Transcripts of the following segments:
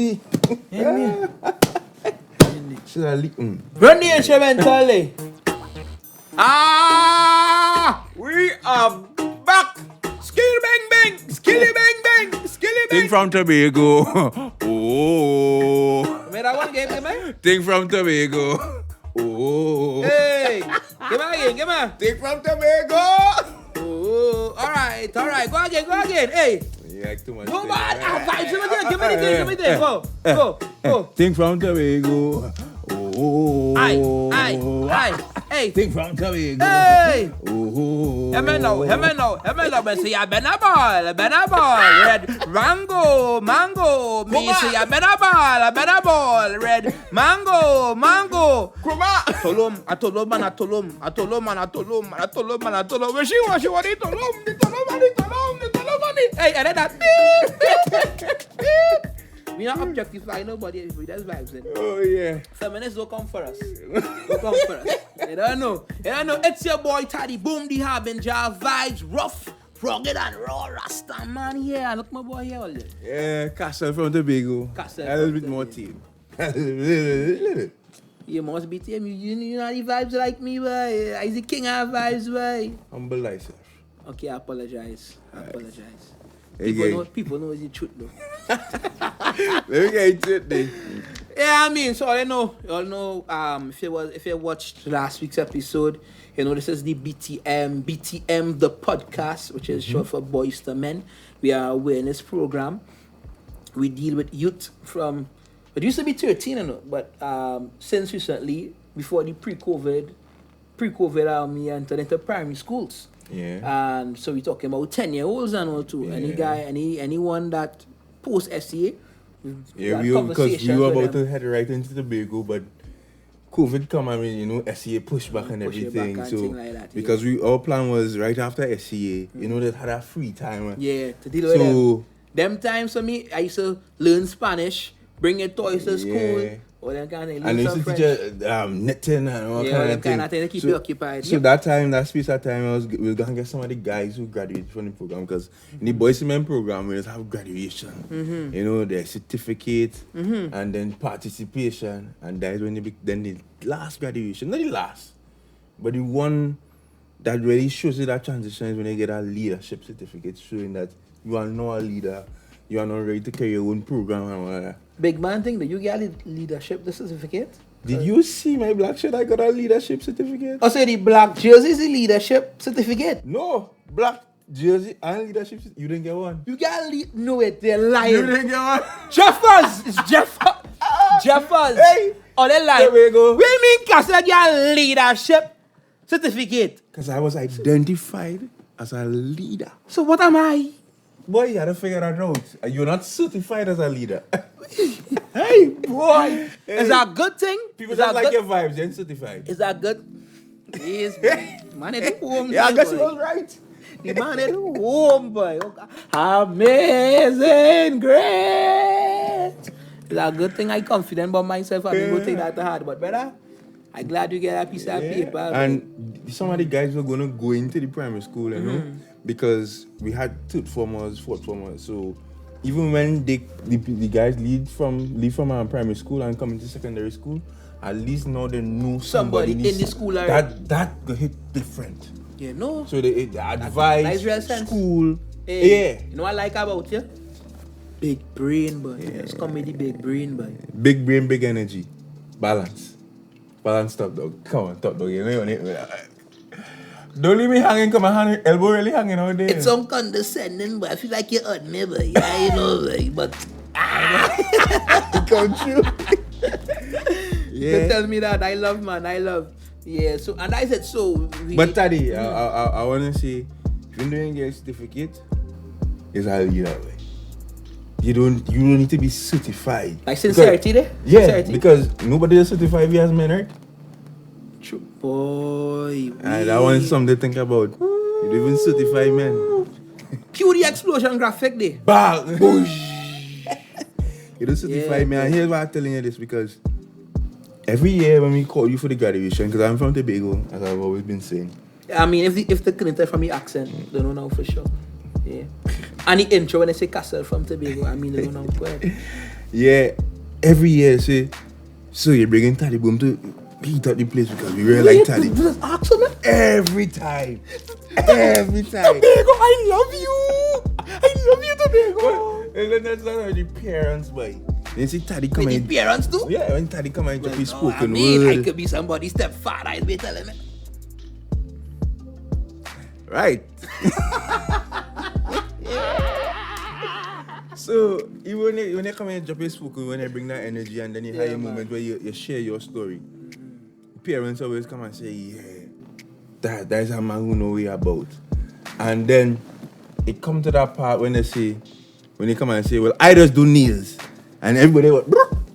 the. Should I leak? Run the instrumentally. We are back. Skilly bang bang, skilly bang bang, skilly bang. Thing from Tobago. Oh. Made that one game, man. Thing from Tobago. Oh. Hey, give me again, give me. Thing from Tobago. Oh, all right, go again. Hey. You like too much. No man, vibes. Give me the thing. Go. Thing from Tobago. Oh. Aye. Hey. Thing from Tobago. Hey. Oh. Hear me now. Me say I been a ball. Red mango. Me say I been a ball. Red mango. Come on. I told him. Where she want? She want it. Told him. Hey, and then that beep. We not objectify nobody. We just vibes in. Oh yeah. Feminists don't come for us. You don't know. It's your boy Taddy Boom the Harbinger. Vibes rough, rugged and raw. Rasta man here. Look my boy here all day. Yeah, Castle from Tobago. A little bit more team. You must be team. You know the vibes like me, boy. I the king of vibes, boy. Humble thyself. Okay, I apologize. Again. People know the truth though. Let me get it then. Yeah, I mean, so you all know, if you watched last week's episode, you know this is the BTM the podcast, which is short for Boys to Men. We are an awareness program. We deal with youth from, it used to be 13, you know, but since recently, before the pre-COVID, we entered into primary schools. Yeah. And so we're talking about 10-year-olds and all too. Yeah. Anyone that post SCA. Yeah, because we were about to head right into Tobago, but COVID come, SCA push back and everything. Like that, because our plan was right after SCA, that had a free time. Yeah, to deal with them times for me, I used to learn Spanish, bring your toys to school. Or them kind of and I used to teach knitting and all kind of thing. To keep you occupied. So that space of time, we were going to get some of the guys who graduated from the program, because in the Boys and Men program, we just have graduation, their certificate, and then participation, and that is when then the last graduation, not the last, but the one that really shows you that transition is when you get a leadership certificate, showing that you are now a leader, you are not ready to carry your own program and all that. Big man thing, did you get a leadership certificate? Did you see my black shirt? I got a leadership certificate. Oh, so the black jersey is a leadership certificate? No, black jersey and leadership. You didn't get one. You got no, they're lying. You didn't get one. Jeffers! It's Jeffers! Hey! Oh, they're lying. There we go. What do you mean, Castle, get a leadership certificate? Because I was identified as a leader. So what am I? Boy, you had to figure that out. You're not certified as a leader. Hey, boy. Hey. Is that a good thing? People just like your vibes, you're certified. Is that good? Yes, man. At home. Yeah, I guess you was right. The man at home, boy. Amazing grace. Is that a good thing? I'm confident about myself. I'm going to take that to heart. But brother, I'm glad you get a piece of paper. And some of the guys were going to go into the primary school, because we had third formers, fourth formers. So even when the guys leave from our primary school and come into secondary school, at least now they know somebody in the school that go hit different. Yeah, no. So they advise school. Hey, you know what I like about you? Big brain, boy. Yeah. It's called me the big brain, boy. Big brain, big energy. Balance top dog. Come on, top dog. You know don't leave me hanging, come on, elbow really hanging out there. It's some condescending, but I feel like you're on me, boy. Yeah, you know, boy. But it come true. Yeah. You tell me that I love, man. I love. Yeah. So and I said so. But Taddy, I wanna say, if you're doing your certificate, it's how you that way. You don't need to be certified. Like sincerity there? Yeah, sincerity. Because nobody is certified if you as men, right? True, boy. And that one is something to think about. You don't even certify men. Cue the explosion graphic there. Bang! You don't certify me. And here's why I'm telling you this, because every year when we call you for the graduation, because I'm from Tobago, as I've always been saying. I mean, if the couldn't tell from the accent, they don't know for sure. Yeah. And the intro when I say Castle from Tobago, I mean they don't know. Yeah, every year say, so you're bringing Taddy Boom to heat up the place because we really like Taddy. Just ask him. Every time. Every time. Tobago, I love you. I love you, Tobago. And then that's not how the parents, boy. Then see Taddy come With in. the parents too? Yeah, when Taddy come and drop his I spoken mean, I word. could be somebody's stepfather. I'd be telling me. Right. So even when they come and drop his spoken, when they bring that energy and then you have a moment where you share your story, parents always come and say, yeah, that's a man who know what about. And then it come to that part when they come and say, well, I just do nails. And everybody was,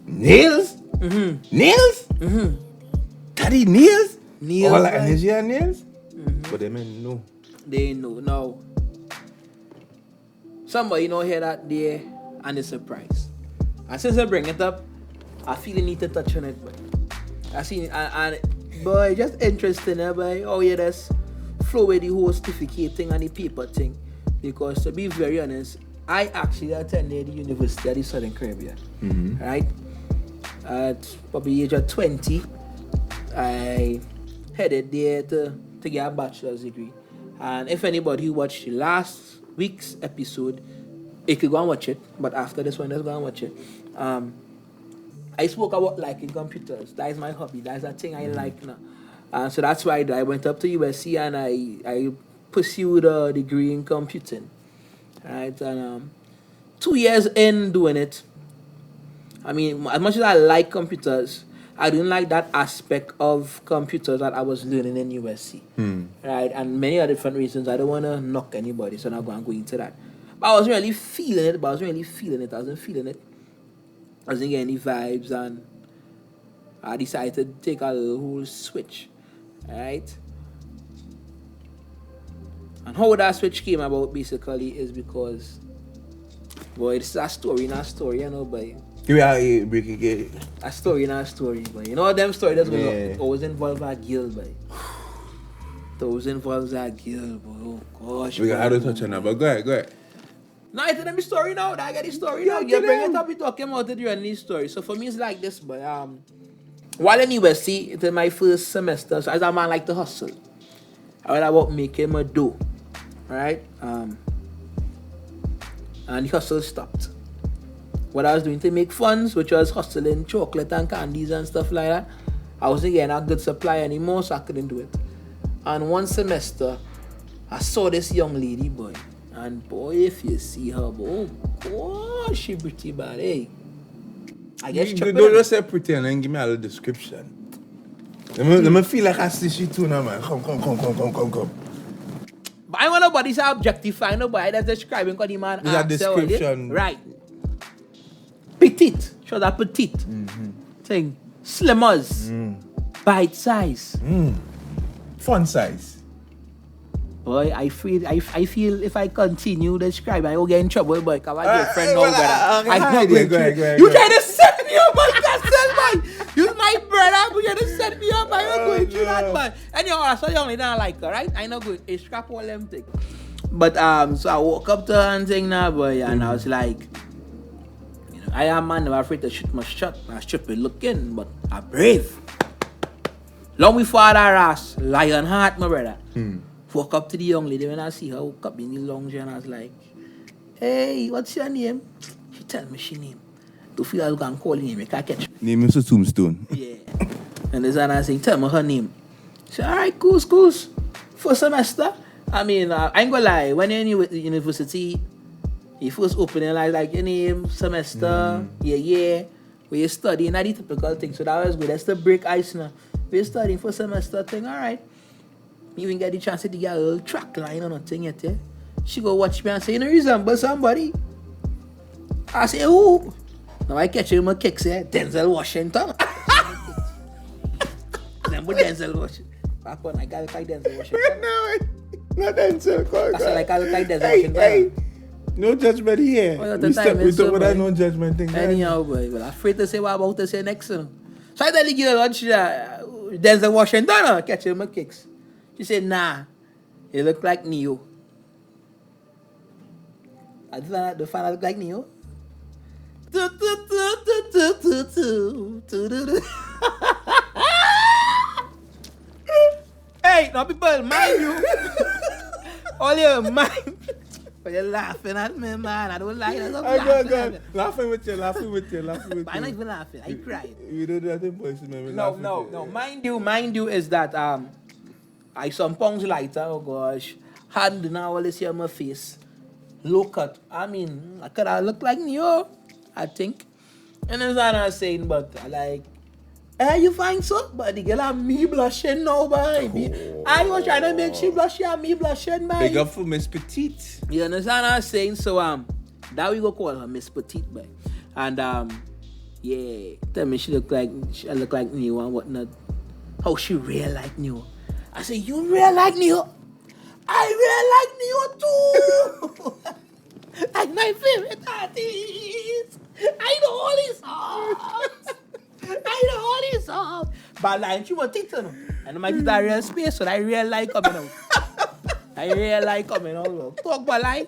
nails? Nails? Taddy nails? Nails, All that right? energy and nails? But they men no. They know now. Somebody know hear that there and it's surprised. And since I bring it up, I feel I need to touch on it, but I seen it and boy, just interesting, boy. Oh yeah, that's flow with the whole certificate thing and the paper thing. Because to be very honest, I actually attended the University of the Southern Caribbean. Right? At probably age of 20, I headed there to get a bachelor's degree. And if anybody who watched last week's episode, you could go and watch it. But after this one, let's go and watch it. I spoke about liking computers. That is my hobby. That's a thing I like now. So that's why I went up to USC and I pursued a degree in computing. Right? And 2 years in doing it, I mean, as much as I like computers, I didn't like that aspect of computers that I was learning in USC. Right? And many other different reasons. I don't want to knock anybody, so I'm not going to go into that. But I wasn't really feeling it. I wasn't feeling it. I wasn't getting any vibes, and I decided to take a whole switch. Right? And how that switch came about basically is because, boy, it's a story, not a story, you know, boy. Give me a break again. A story, not a story, boy. You know them story that's going to always involve a girl, boy. Those involves a girl, boy. Oh gosh. We got to touch on that, but go ahead. No, I tell them the story now. I get the story now. You bring it up, you talking about it during the story. So for me, it's like this, boy. While in USC, it was my first semester, so as a man like to hustle. I was about making my dough, right? And the hustle stopped. What I was doing to make funds, which was hustling chocolate and candies and stuff like that, I wasn't getting a good supply anymore, so I couldn't do it. And one semester, I saw this young lady, boy. And boy, if you see her, boy, oh, she pretty bad, hey. I guess you don't just say pretty and then give me a little description. Let me feel like I see she too now, man. Come. But I want nobody to objectify nobody that's describing because the man It's a description. Right. Petite. Show that petite. Thing. Slimmers. Bite size. Fun size. Boy, I feel if I continue describing, I will get in trouble, boy. Because my girlfriend knows better. Go ahead. You trying to set me up, boy. Boy. You my brother, but you trying to set me up. I'm not going through that, boy. Anyhow, I saw you only don't like her, right? I know good. I scrap all them things. But so I woke up to her and thing now, boy, and I was like, you know, I am man never afraid to shoot my shot. I'm stupid looking, but I'm brave. Long before that ass, lion heart, my brother. Walk up to the young lady when I see her woke up in the lounge and I was like, hey, what's your name? She tell me she name. To feel I can call name, I can't catch. Name is a tombstone. Yeah. And this and I saying, tell me her name. She said, alright, cool. First semester. I mean, I ain't gonna lie, when you're in university, you first open your like your name, semester, yeah, where you studying, not the typical thing. So that was good. That's the break ice now. We're studying for semester thing, alright. You even get the chance to get a little track line or nothing yet, yeah? She go watch me and say, you know, resemble somebody. I say, who? Now I catch him my kicks here, Denzel Washington. Remember Denzel Washington? Back when I got like Denzel Washington. No, not Denzel. I said like I look like Denzel Washington. Hey, no judgment here. We step with that no judgment thing. Anyhow, boy, well, I'm afraid to say what I'm about to say next. So I tell the girl, watch Denzel Washington, catch him my kicks. She said, nah, he look like Neo. I find out look like Neo. Hey, now people, mind you. All your mind. But you're laughing at me, man. I don't like that. Laughing with you. But I'm not even laughing. I cried. You don't do that in voice, man. No. Mind you is that I some pounds lighter. Oh gosh, hand now all this here on my face. Low cut. I mean, I could have looked like Neo, I think. And that's what I'm saying, but I like. You find so? But the girl and me blushing now, baby. I was trying to make she blush and me blushing, baby. Big up for Miss Petite. You understand what I'm saying? So that we go call her Miss Petite, baby. And yeah, tell me she look like Neo and whatnot. How she real like Neo? I say you real like Neo. I real like Neo too. Like my favorite artist. I know all his songs. But like she was teaching them. And my guitar real space, so I real like coming out. Talk about lie.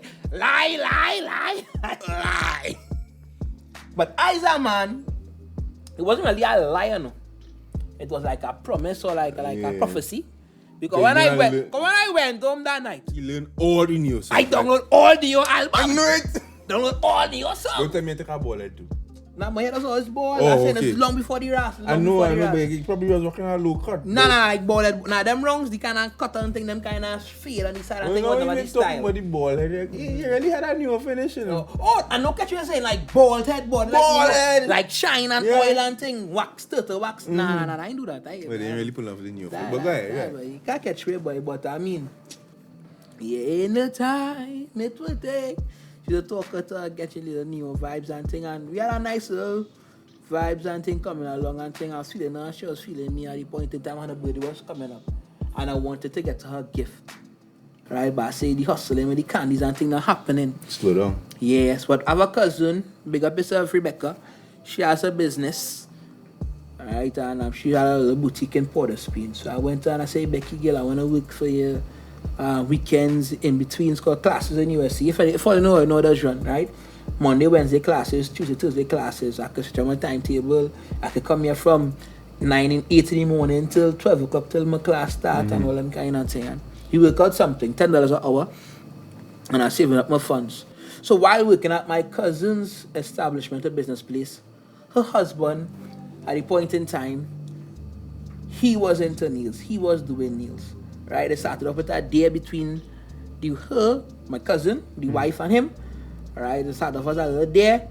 But as a man, it wasn't really a lie, no. It was like a promise or like a prophecy. Because when I went home that night, you learn all the new songs. I download all the new albums. I know it. Download all the new songs. Don't tell me to take a ball too. Nah, my head was always bald. Oh, I said okay. it's long before the ras. I know, but he probably was working on a low cut. Nah, like bald. Nah, them wrongs, the kind of cut and thing, them kind of fade on the side and thing, whatever the style. Talking about the ball head, he really had a new finish, you know. Oh, I know what you're saying, like bald head. Like shine and oil and thing, wax, turtle wax. Nah, I ain't do that. But they didn't really pull off the new that, but go ahead, yeah. You can't catch me, boy, but I mean, in the time it will take. She's a talker to get you little new vibes and thing, and we had a nice little vibes and thing coming along and thing. I was feeling her, she was feeling me at the point in time when the birthday was coming up. And I wanted to get her gift. Right? But I say the hustling with the candies and thing not happening. Slow down. Yes, but our cousin, big up yourself, Rebecca, she has a business. Right? And she had a little boutique in Port of Spain. So I went to her and I said, Becky girl, I want to work for you weekends in between. It's called classes in USC. If I know that's run, right? Monday, Wednesday classes, Tuesday, Thursday classes. I could set my timetable. I could come here from 8 in the morning till 12 o'clock till my class start and all them kind of thing. And you work out something, $10 an hour, and I'm saving up my funds. So while working at my cousin's establishment, a business place, her husband, at the point in time, he was into nails. He was doing nails. Right? It started off with a day between her, my cousin, the wife, and him. Right, it started off as a little there,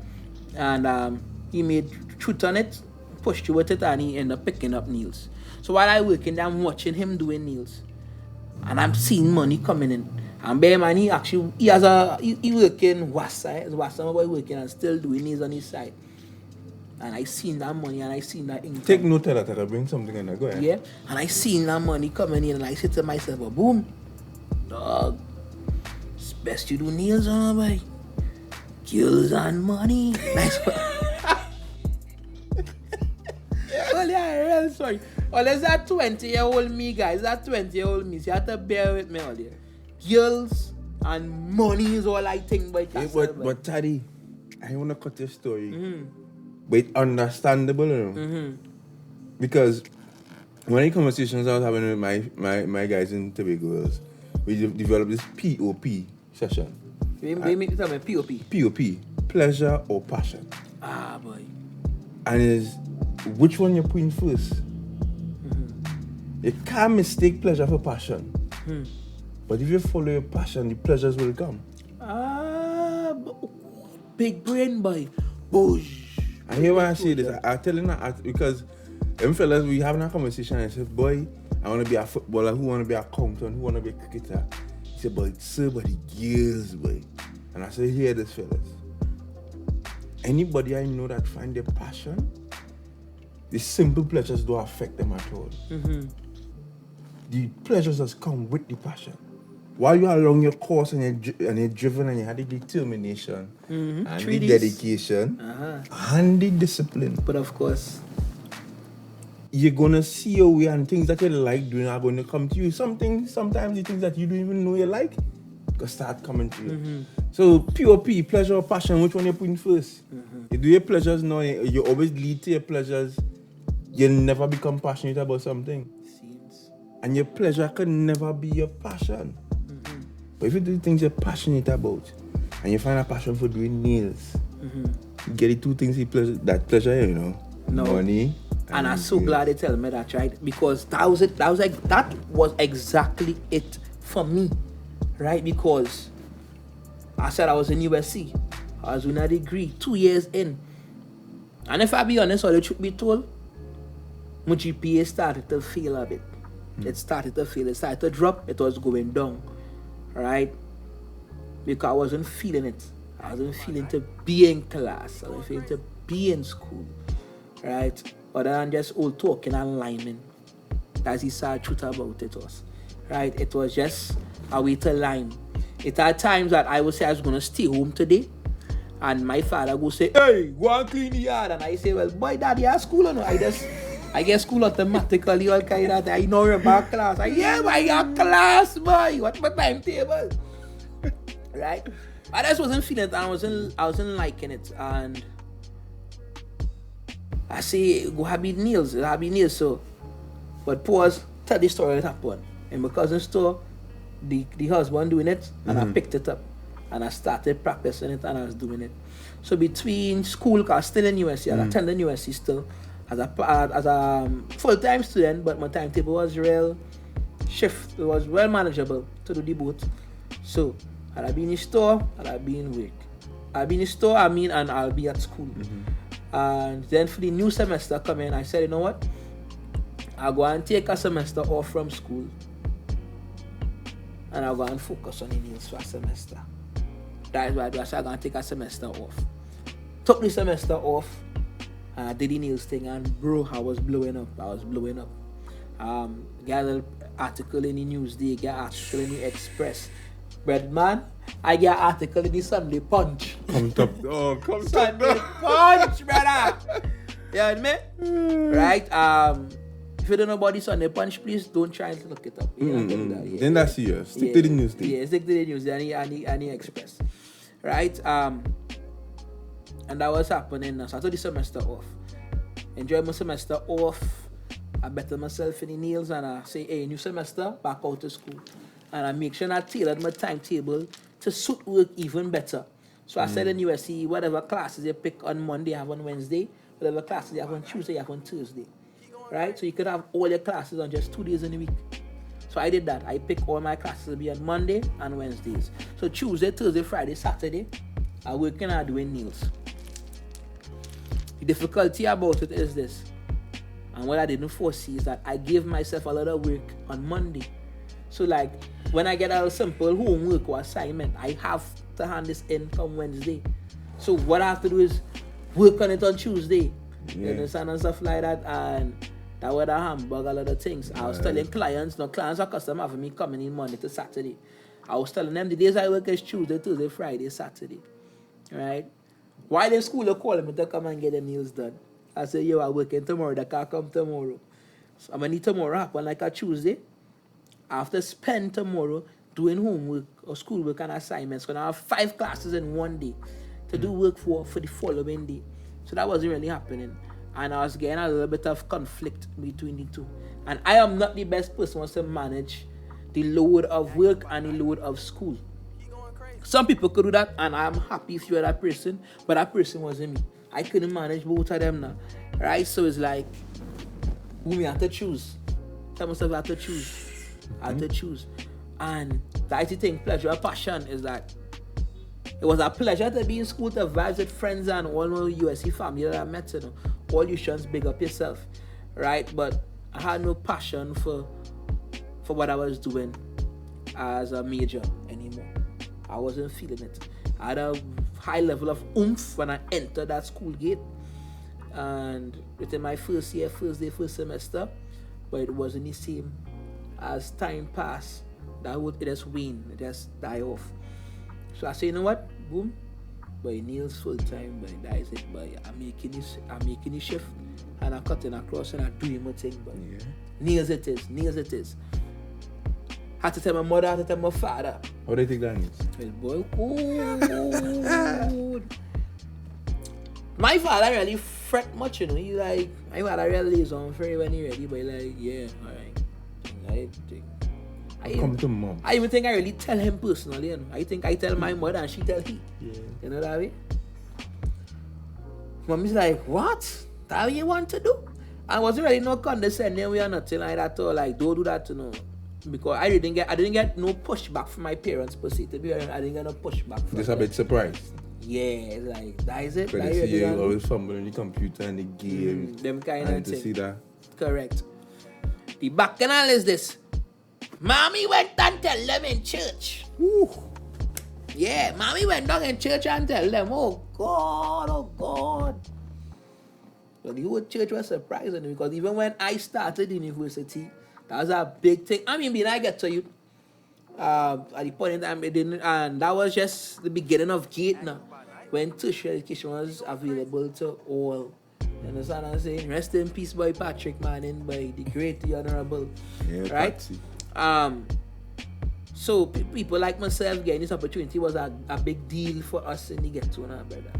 and he made truth on it, pushed through with it, and he ended up picking up nails. So while I working there, I'm watching him doing nails, and I'm seeing money coming in. And bear man, he working Wassa boy working and still doing nails on his side. And I seen that money and I seen that income. Take note of that, I can bring something in there. Go ahead. Yeah, and I seen that money coming in, and I said to myself, oh, boom, dog, it's best you do nails on, boy. Girls and money. Nice one. Well, yeah, real sorry. Well, there's that 20-year-old me, guys. That 20-year-old me. So you have to bear with me all there. Girls and money is all I think about. Hey, but Taddy, I want to cut your story. But it's understandable, you know. Because one of the conversations I was having with my guys in Tobago, we developed this POP session. We tell me POP. POP, pleasure or passion. Ah, boy. And is which one you're putting first? You can't mistake pleasure for passion. But if you follow your passion, the pleasures will come. Ah, big brain, boy. Boosh. I hear when I say this, I tell him that because them fellas, we having a conversation and I said, boy, I want to be a footballer, who want to be a accountant, who want to be a cricketer. He said, but sir, but the girls, boy. And I said, hear this, fellas. Anybody I know that find their passion, the simple pleasures don't affect them at all. The pleasures just come with the passion. While you're along your course and you're driven and you have the determination and the dedication and the discipline. But of course, you're gonna see your way and things that you like doing are gonna come to you. Sometimes the things that you don't even know you like, could start coming to you. So POP, pleasure or passion, which one you putting first? You do your pleasures now, you always lead to your pleasures. You'll never become passionate about something. Seems. And your pleasure can never be your passion. But if you do things you're passionate about, and you find a passion for doing nails, you get the two things that pleasure you, you know. No. Money. And I'm so glad they tell me that, right? Because that was exactly it for me, right? Because I said I was in USC. I was doing a degree 2 years in. And if I be honest, or the truth be told, my GPA started to fail a bit. It started to fail. It started to drop. It was going down, right? Because I wasn't feeling it. I wasn't feeling to be in class. I wasn't feeling to be in school, right? Other than just old talking and liming. That's the sad truth about it was, right? It was just a way to line. It had times that I would say I was going to stay home today, and my father would say, hey, go and clean the yard. And I say, well, boy, daddy, you have school or no? I get school automatically, all kind of that. I know you're back class. Yeah, boy, you have class, boy. What's my timetable? Right? I just wasn't feeling it, and I wasn't liking it. And I say, go have nails. So, but pause, tell the story that happened. In my cousin's store, the husband doing it, and I picked it up. And I started practicing it, and I was doing it. So between school, because I was still in USC, I attended USC still, as a full-time student, but my timetable was real shift. It was well manageable to do the both. So, I'll be in the store, I'll be in work. I'll be in the store, and I'll be at school. And then for the new semester coming, I said, you know what? I'll go and take a semester off from school. And I'll go and focus on the nails for a semester. That is why I said I'm going to take a semester off. Took the semester off, and I did the nails thing, and bro, I was blowing up. Got a little article in the Newsday, got an article in the Express. But man, I get an article in the Sunday Punch. Come top. Sunday Punch, brother. You know what I mean? Right? If you don't know about the Sunday Punch, please don't try to look it up. Then that's serious. Stick to the news thing. Yeah, stick to the news and the Express. Right? And that was happening. So I took the semester off. Enjoy my semester off. I better myself in the nails, and I say, hey, new semester, back out to school. And I make sure I tailored my timetable to suit work even better. So I said in USC, whatever classes you pick on Monday, you have on Wednesday. Whatever classes you have on Tuesday, you have on Thursday. Right? So you could have all your classes on just 2 days in a week. So I did that. I picked all my classes to be on Monday and Wednesdays. So Tuesday, Thursday, Friday, Saturday, I'm working and doing nails. The difficulty about it is this. And what I didn't foresee is that I gave myself a lot of work on Monday. So like, when I get a simple homework or assignment, I have to hand this in come Wednesday. So what I have to do is work on it on Tuesday. You understand, and stuff like that. And that was a hamburger, a lot of things. I was telling clients are customers for me coming in Monday to Saturday. I was telling them the days I work is Tuesday, Thursday, Friday, Saturday. Right? While in school, they call me to come and get the nails done. I say, yo, I'm working tomorrow, they can't come tomorrow. So I'm going to need tomorrow happen like a Tuesday. I have to spend tomorrow doing homework or schoolwork and assignments. Because I have 5 classes in one day to do work for the following day. So that wasn't really happening. And I was getting a little bit of conflict between the two. And I am not the best person to manage the load of work and the load of school. Some people could do that, and I'm happy if you're that person, but that person wasn't me. I couldn't manage both of them now. Right? So it's like, we have to choose. Tell myself I have to choose. I have to choose. And the IT thing, pleasure or passion, is that it was a pleasure to be in school, to vibe with friends and all my USC family that I met, you know. All you shouldn't big up yourself, right? But I had no passion for what I was doing as a major anymore. I wasn't feeling it. I had a high level of oomph when I entered that school gate. And within my first year, first day, first semester, but it wasn't the same. As time passed, it just wane, it just die off. So I say, you know what? Boom. By nails full time, by that is it. By I'm making this shift, and I'm cutting across and I'm doing my thing. But nails it is. Had to tell my mother, had to tell my father. How do you take that news? Well, boy, my father really fret much, you know. He like, my father really is on free when he ready, but he like, yeah, alright. Come to mom. I even think I really tell him personally, you know. I think I tell my mother and she tell he. Yeah. You know that way? Mommy's like, what? That what you want to do? I wasn't really no condescending way or nothing like that, or like, don't do that, you know. Because I didn't get no pushback from my parents per se. To be honest, I didn't get no pushback from Just a bit surprised. Yeah, it's like, that is it. But That they see really you always fumbling the computer and the game. them kind and of to thing. see that. Correct. The bacchanal is this. Mommy went and tell them in church. Woo. Yeah, mommy went down in church and tell them, oh God. So the whole church was surprising because even when I started university, that was a big thing. I mean, I get to you at the point in time, it didn't, and that was just the beginning of Gate now, when tertiary education was available to all. You understand what I'm saying? Rest in peace, boy Patrick Manning, by the great, the honorable. Yeah, right? Patsy. So people like myself getting this opportunity was a big deal for us in the ghetto now, brother.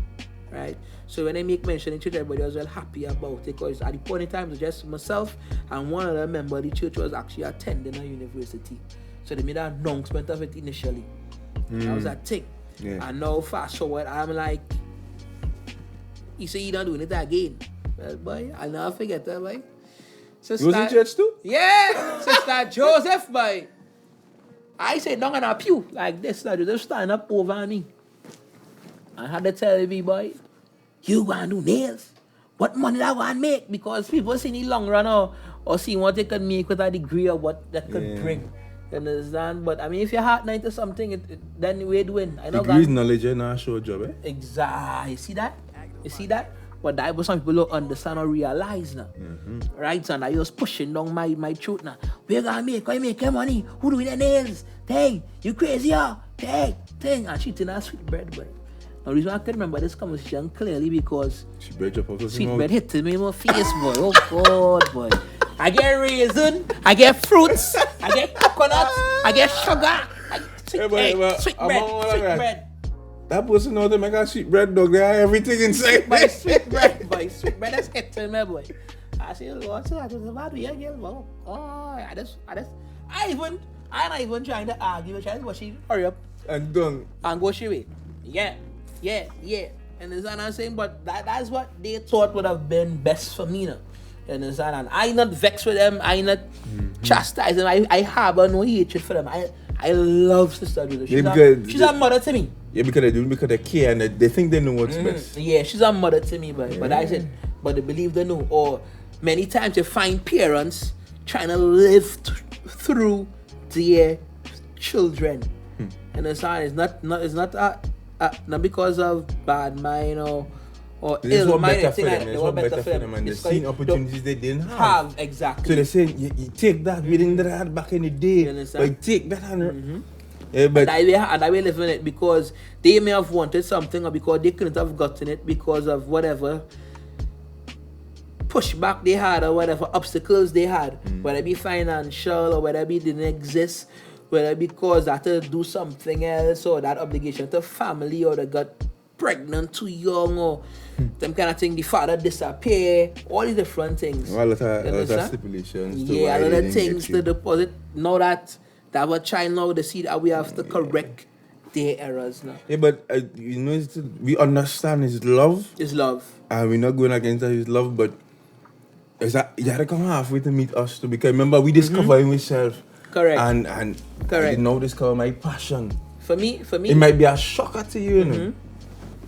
Right? So when I make mention in church, everybody was well happy about it because at the point in time it was just myself and one other member of the church was actually attending a university. So they made an announcement of it initially. That was a thing. Yeah. And now fast forward, I'm like, he said he not doing it again. Well, boy, I'll never forget that, boy. Sister, You was in church too? yeah, Sister Joseph, boy. I said down in a pew like this, like just stand up over me. I had to tell me, boy, you gonna do nails. What money that gonna make? Because people see in the long run or see what they can make with a degree of what that could bring. You understand? But I mean, if your heart not into something, then we're doing. I know Degrees, knowledge, and not show job, eh? Exactly. You see that? You see that? But that was some people don't understand or realize now. Right? And I was pushing down my throat now. We're gonna make your money. Who doing the nails? Dang, you crazy, huh? Dang. And she did a sweet bread, boy. Now, the reason I can remember this conversation clearly because sweet bread hit me in my face, boy. Oh, God, boy. I get raisin, I get fruits, I get coconut, I get sugar. Sweet bread. That person know to make a sweet bread, dog. They have everything inside. Boy, sweet bread, boy. Sweet bread is hitting me, boy. I say, Lord, so I just about to get boy. Oh, I'm not even trying to argue. Trying to watch you hurry up And done. and go your way. Yeah. And that's what I'm saying, but that's what they thought would have been best for me now. You understand? And I not vexed with them. I not chastise them. I harbor no hatred for them. I love Sister Joseph. She's a mother to me. Yeah, because they care and they think they know what's best. Yeah, she's a mother to me, but I said, but they believe they know. Or many times you find parents trying to live through their children. And it's not because of bad mind or ill mind. They want better for them and they've seen opportunities they didn't have. Exactly. So they say, you take that, we didn't have back in the day. But take that and but and I will live in it because they may have wanted something or because they couldn't have gotten it because of whatever pushback they had or whatever obstacles they had, whether it be financial or whether it be didn't exist, whether it be because they had to do something else or that obligation to family or they got pregnant too young or them kind of thing, the father disappear, all these different things. A lot of stipulations. Yeah, a lot of things to deposit. Now that our child now, they see that we have to correct their errors now. Yeah, but we understand his love. It's love. And we're not going against his love, but it's that you had to come halfway to meet us too. Because remember, we discover him ourselves. Correct. And correct. I did now discover my passion. For me, it might be a shocker to you, you know.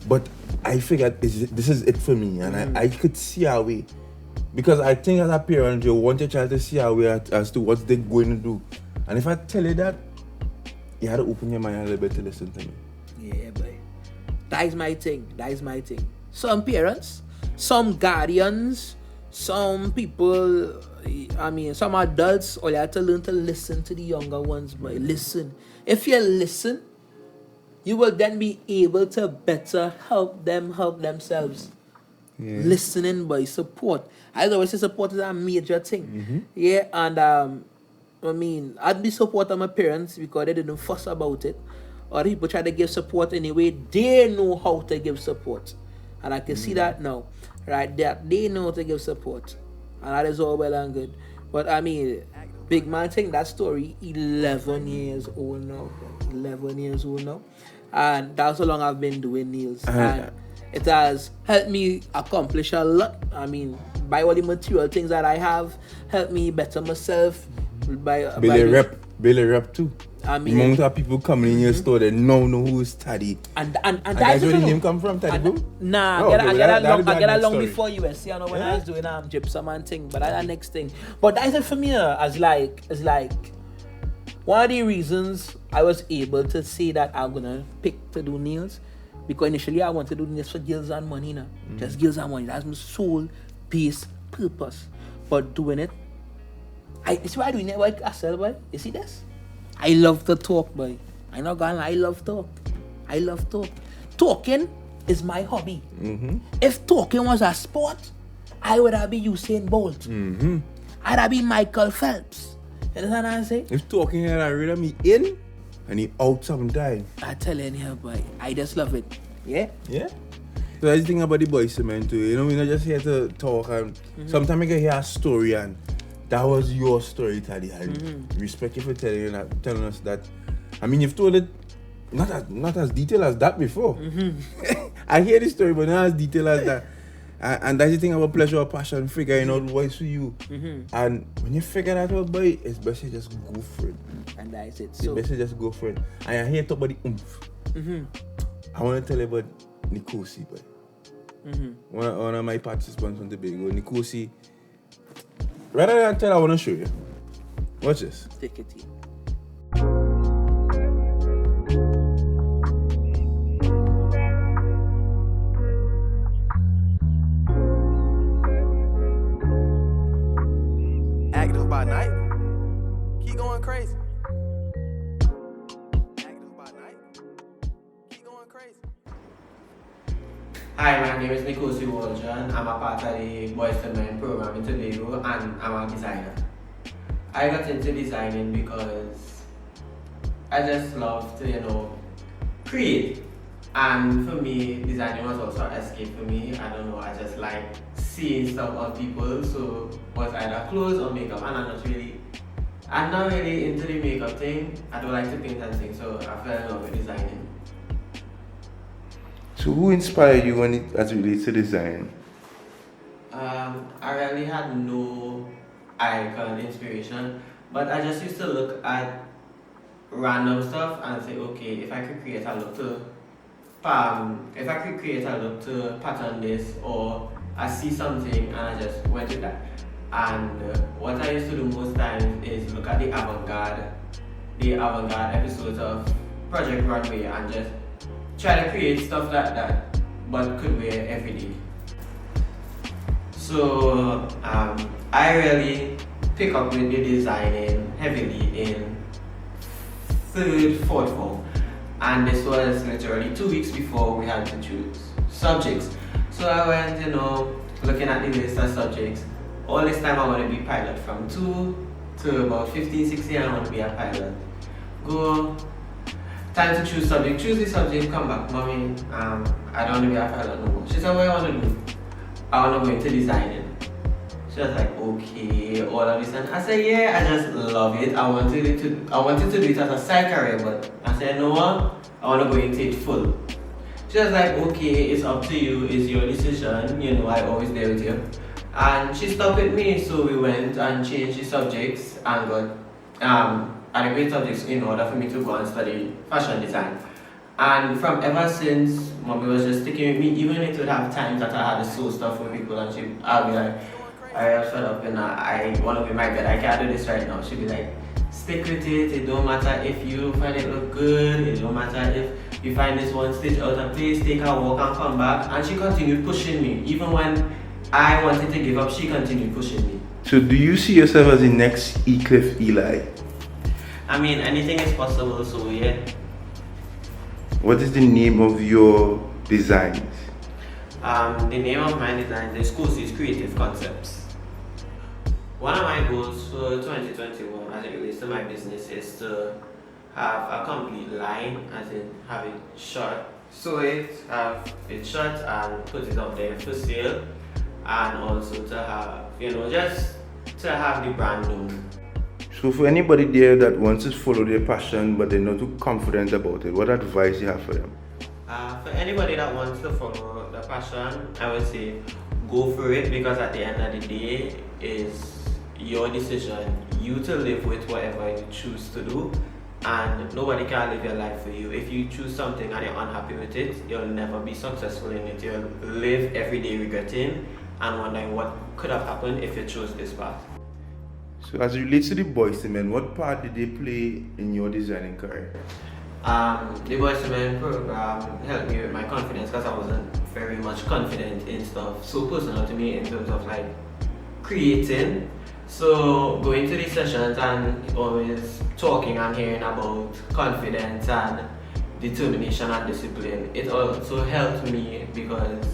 But I figured this is it for me, and I could see our way. Because I think as a parent, you want your child to see our way as to what they're going to do. And if I tell you that, you had to open your mind a little bit to listen to me. Yeah, boy. That is my thing. Some parents, some guardians, some people, some adults, all you have to learn to listen to the younger ones, boy. Listen. If you listen, you will then be able to better help them help themselves. Yeah. Listening, boy, support. I always say support is a major thing. Yeah, and I mean, I'd be supporting my parents because they didn't fuss about it. Or people try to give support anyway, they know how to give support. And I can see that now. Right? That they know how to give support. And that is all well and good. But I mean, big man think that story 11 years old now. 11 years old now. And that's how long I've been doing nails. And it has helped me accomplish a lot. I mean, by all the material things that I have, helped me better myself. Build a rep too. I mean, the amount of people coming in your store that know who is Taddy. And that's where the name come from, Taddy Boom? Nah, I get along before USC. I know when I was doing gypsum and thing, but that's the next thing. But that is it for me as like one of the reasons I was able to say that I'm gonna pick to do nails, because initially I wanted to do nails for girls and money now. Just girls and money. That's my sole base purpose. But doing it, you see why I doing it like I said, boy? You see this? I love to talk, boy. I'm not gonna lie, I love talk. Talking is my hobby. If talking was a sport, I would have been Usain Bolt. I'd have been Michael Phelps. You understand what I'm saying? If talking had I read me in and he out sometime. I tell you anyhow, boy. I just love it. Yeah? Yeah? So that's the thing about the boys, man, too. You know, we're not just here to talk, and sometimes I can hear a story and that was your story, Taddy. I respect you for telling us that. I mean, you've told it not as detailed as that before. I hear the story, but not as detailed as that. And that's the thing about pleasure or passion, figuring out what's for you. And when you figure that out, boy, it's best to just go for it. And that's it. It's best to just go for it. And I hear talk about the oomph. I want to tell you about Nicosia, boy. One of my participants on the big one, Nicosia. Rather than tell, I want to show you. Watch this. Take it here. Active by night. Keep going crazy. Active by night. Keep going crazy. Hi, my name is Nicosia. I'm a part of the Boys to Men program in Tobago, and I'm a designer. I got into designing because I just love to, create. And for me, designing was also an escape for me. I don't know, I just like seeing stuff on people. So it was either clothes or makeup, and I'm not really into the makeup thing. I don't like to paint and things, so I fell in love with designing. So who inspired you as it relates to design? I really had no icon inspiration, but I just used to look at random stuff and say, okay, if I could create a look to pattern this, or I see something and I just went with that. And what I used to do most times is look at the avant-garde episodes of Project Runway and just try to create stuff like that, but could wear every day. So I really pick up with the designing heavily in 3rd, 4th form, and this was literally 2 weeks before we had to choose subjects. So I went, looking at the list of subjects. All this time I want to be pilot. From 2 to about 15, 16, I want to be a pilot. Go. Time to choose subject. Choose the subject, come back. Mommy, I don't want to be a pilot no more. She said, what do you want to do? I want to go into designing. She was like, okay, all of this. And I said, yeah, I just love it. I wanted to do it as a side career, but I said, no, I want to go into it full. She was like, okay, it's up to you. It's your decision. I always there with you. And she stuck with me, so we went and changed the subjects and got adequate subjects in order for me to go and study fashion design. And from ever since, Mommy was just sticking with me, even if it would have times that I had to sew stuff for people, and I'll be like, I am fed up and I want to be my God, I can't do this right now. She'd be like, stick with it. It don't matter if you find it look good. It don't matter if you find this one stitch out of place. Take a walk and come back. And she continued pushing me. Even when I wanted to give up, she continued pushing me. So do you see yourself as the next Eclipse Eli? I mean, anything is possible, so yeah. What is the name of your designs? The name of my design is Nicosia's Creative Concepts. one of my goals for 2021 as it relates to my business is to have a complete line, as in have it short, sew it, have it short and put it up there for sale, and also to have, just to have the brand known. So for anybody there that wants to follow their passion but they're not too confident about it, what advice you have for them? For anybody that wants to follow the passion, I would say go for it, because at the end of the day, it's your decision. You to live with whatever you choose to do, and nobody can live your life for you. If you choose something and you're unhappy with it, you'll never be successful in it. You'll live every day regretting and wondering what could have happened if you chose this path. So as it relates to the Boys to Men, what part did they play in your designing career? The Boys to Men program helped me with my confidence, because I wasn't very much confident in stuff so personal to me in terms of like creating. So going to these sessions and always talking and hearing about confidence and determination and discipline, it also helped me, because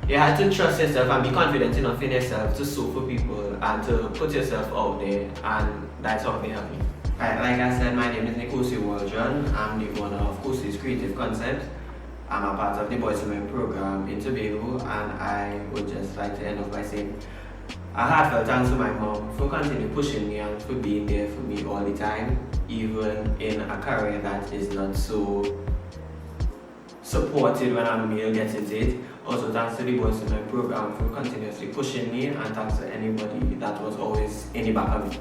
you had to trust yourself and be confident enough in yourself to sew for people and to put yourself out there, and that's how they helped me. Right, like I said, my name is Nicosia. I'm the owner of Cosi's Creative Concept. I'm a part of the Boys to Men program in Tobago, and I would just like to end off by saying a heartfelt thanks to my mom for continuing pushing me and for being there for me all the time, even in a career that is not so supported when I'm a male gets into it. Also thanks to the Boys to Men program for continuously pushing me, and thanks to anybody that was always in the back of me.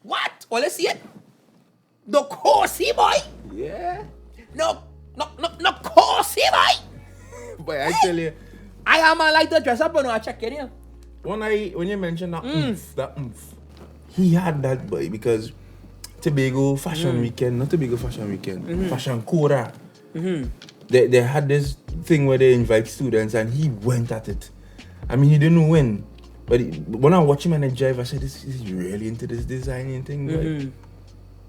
What? Well, let's see it. The Corsi boy. Yeah. No Corsi boy. But I tell you, I am a like to dress up and I check it here. when you mentioned that he had that boy, because Tobago Fashion Weekend, not Tobago Fashion Weekend, Fashion Cora. They had this thing where they invite students and he went at it. I mean, he didn't win. But when I watch him and I drive, I said, this is really into this designing thing. Right?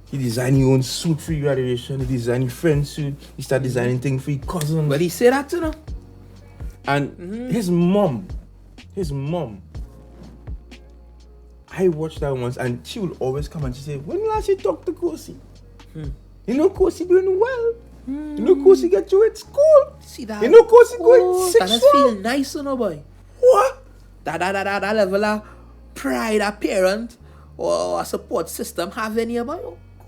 He designed his own suit for graduation. He designed his friend's suit. He started designing things for his cousins. But he said that to them. And his mom, I watched that once, and she would always come and she say, when last you talk to Kosi? You know Kosi doing well. You know Kosi get you at school. See that? You know Kosi going That just 6 feel nice, you know, boy. What? That level of pride a parent or a support system have in you, boy.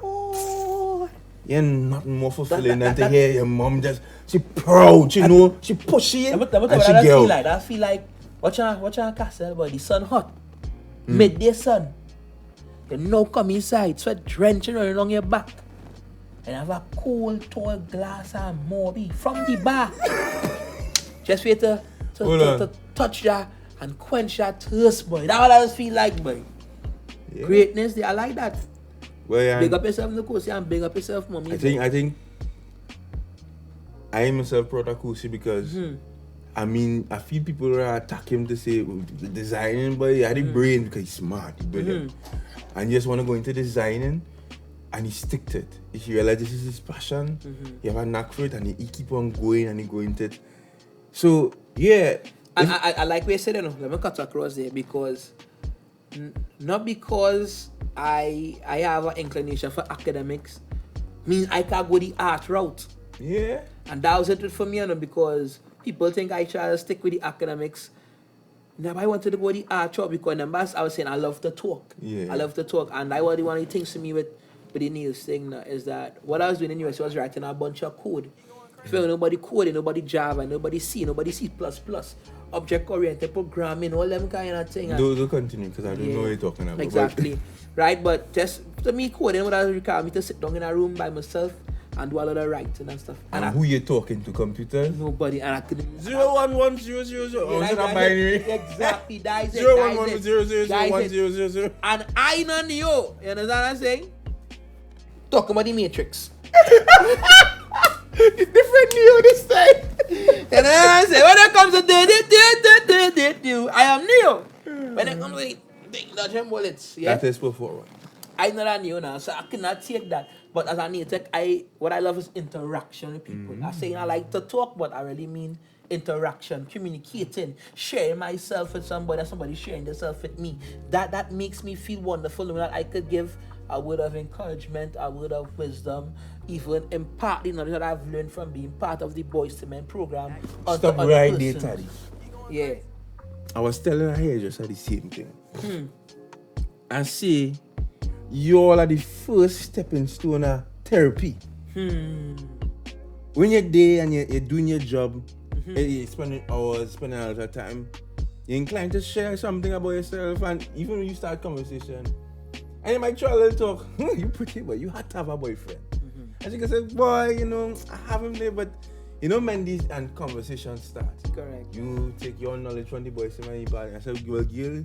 Oh, You're nothing more fulfilling than to hear your mom she proud, you know, she pushing and she girl. That feel like, watch out castle, boy, the sun hot. Midday sun. You now come inside, sweat drenching running along your back. And have a cool, tall glass of Moby from the bar. Just wait to touch that and quench that thirst, boy. That's what I just feel like, boy. Yeah. Greatness, I like that. Well, yeah, big up yourself, Nicosia, and big up yourself, mommy. I think I myself proud of Kosi, because I mean, a few people attack him to say the designing, but he had a brain because he's smart, he's brilliant. And you just want to go into designing, and he stick to it. If you realize this is his passion, you have a knack for it, and he keep on going and he go into it. So yeah. I like what you said, let me cut across there, because not because I have an inclination for academics means I can go the art route. Yeah. And that was it for me, because people think I try to stick with the academics. Now I wanted to go the art route because I was saying I love to talk. Yeah. I love to talk, and that was one of the things to me with the news thing now, is that what I was doing in US was writing a bunch of code. If you know, nobody coding, nobody Java, nobody C, object-oriented programming, all them kind of things. Do continue, because I don't know what you're talking about. Exactly. Right, but just to me, coding would require me to sit down in a room by myself and do a lot of writing and stuff. And who you talking to? Computers? Nobody. And I couldn't. 0110000. Oh, is that binary? Exactly. That is it. 011000100. And I know you. You understand what I'm saying? Talk about the Matrix. Different Neo this time. You know what I'm saying? When it comes to I am Neo. When it comes to dodging bullets, yeah. That is before. I'm not a neo now, so I cannot take that. But as a neo tech, what I love is interaction with people. I say I like to talk, but I really mean interaction, communicating, sharing myself with somebody, somebody sharing themselves with me. That makes me feel wonderful. That I could give a word of encouragement, a word of wisdom, even impart the knowledge that I've learned from being part of the Boys to Men program. Stop right there, Taddy. Yeah. I was telling her here just the same thing. And say, you all are the first stepping stone of therapy. When you're there and you're doing your job, you're spending hours, spending a lot of time, you're inclined to share something about yourself, and even when you start conversation, and you might try a little talk, you pretty boy, you had to have a boyfriend. And she can say, boy, you know, I have him there, but you know, man, these and conversations start. Correct. You take your knowledge from the boys and I said, well, Gil,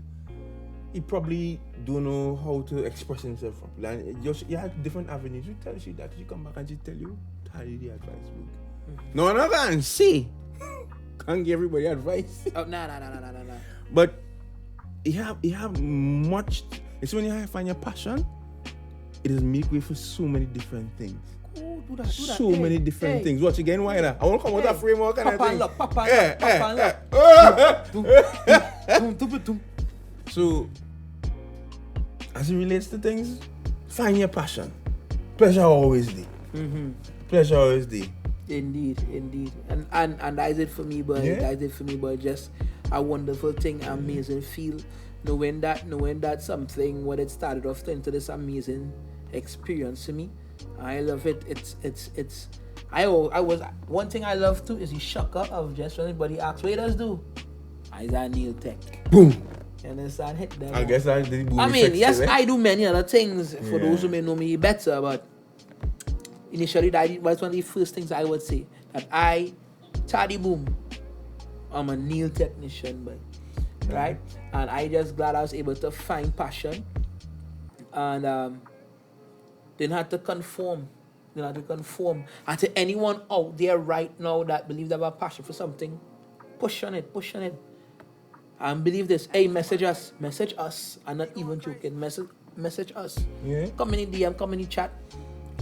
he probably don't know how to express himself properly. And you have different avenues. You tell she that, she come back and she tell you, Tally the advice book. No, I'm not gonna say. Can't give everybody advice. Oh, nah. But you have much. It's when you find your passion, it is make way for so many different things. Oh, do that. So many different things. Watch again, why that? I won't come with a framework and Papa and look. So, as it relates to things, find your passion. Pleasure always there. Pleasure always there. Indeed. And that is it for me, boy. Yeah. That is it for me, boy. Just a wonderful thing, amazing feel. Knowing that something, what it started off into this amazing experience to me. I love it. I was one thing I love too is the shocker of just when anybody asks what it does do. I a nail tech. Boom. You understand? Hit them. I guess I did. I mean, yes, I do many other things for those who may know me better, but initially that was one of the first things I would say. That Taddy Boom, I'm a nail technician, boy. Right? And I just glad I was able to find passion and didn't have to conform. And to anyone out there right now that believes they have a passion for something, push on it. And believe this, hey, message us. I'm not even joking. Message us. Yeah. Come in the DM, come in the chat.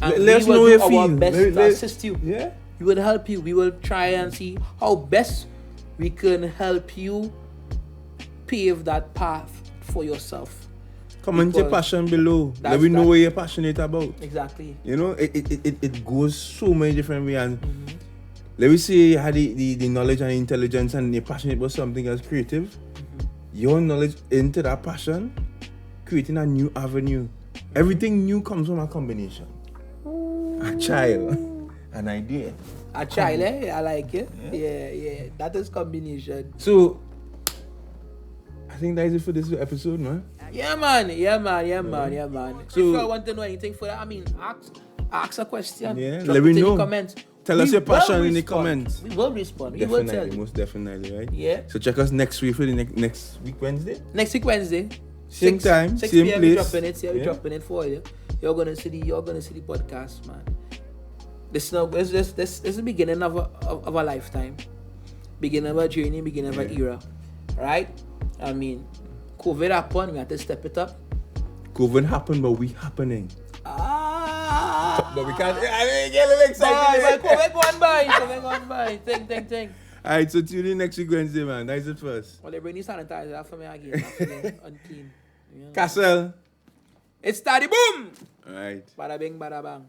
And Let us know we your will do our feel. best to assist you. Yeah. We will help you. We will try and see how best we can help you pave that path for yourself. Comment your passion below. Let me know what you're passionate about. Exactly. You know, it goes so many different ways. And let me say you had the knowledge and intelligence and you're passionate about something else creative. Your knowledge into that passion, creating a new avenue. Everything new comes from a combination. A child, an idea. A child, I like it. Yeah. That is combination. So, I think that is it for this episode, man. Yeah, man. So, if you want to know anything for that, I mean, ask a question. Yeah, Drop let me it in know. the comments. Tell us your passion in the respond. comments. We will respond. We will tell Definitely, you. most definitely, right? Yeah. So check us next week for the next week Wednesday. Next week Wednesday. Same time, 6 same PM, place. We're dropping it. Yeah, we're dropping it for you. You're gonna see the podcast, man. This is the beginning of a lifetime, beginning of a journey, beginning of an era, right? I mean, COVID happened. We had to step it up. COVID happened, but we happening. But we can't. I mean, get a little excited. COVID gone by. Think. Alright, so tune in next week Wednesday, man. That's it first. Well, they bring the sanitizer out for me again. Unclean. You know? Castle. It's Taddy Boom. Alright. Bada bing, bada bang.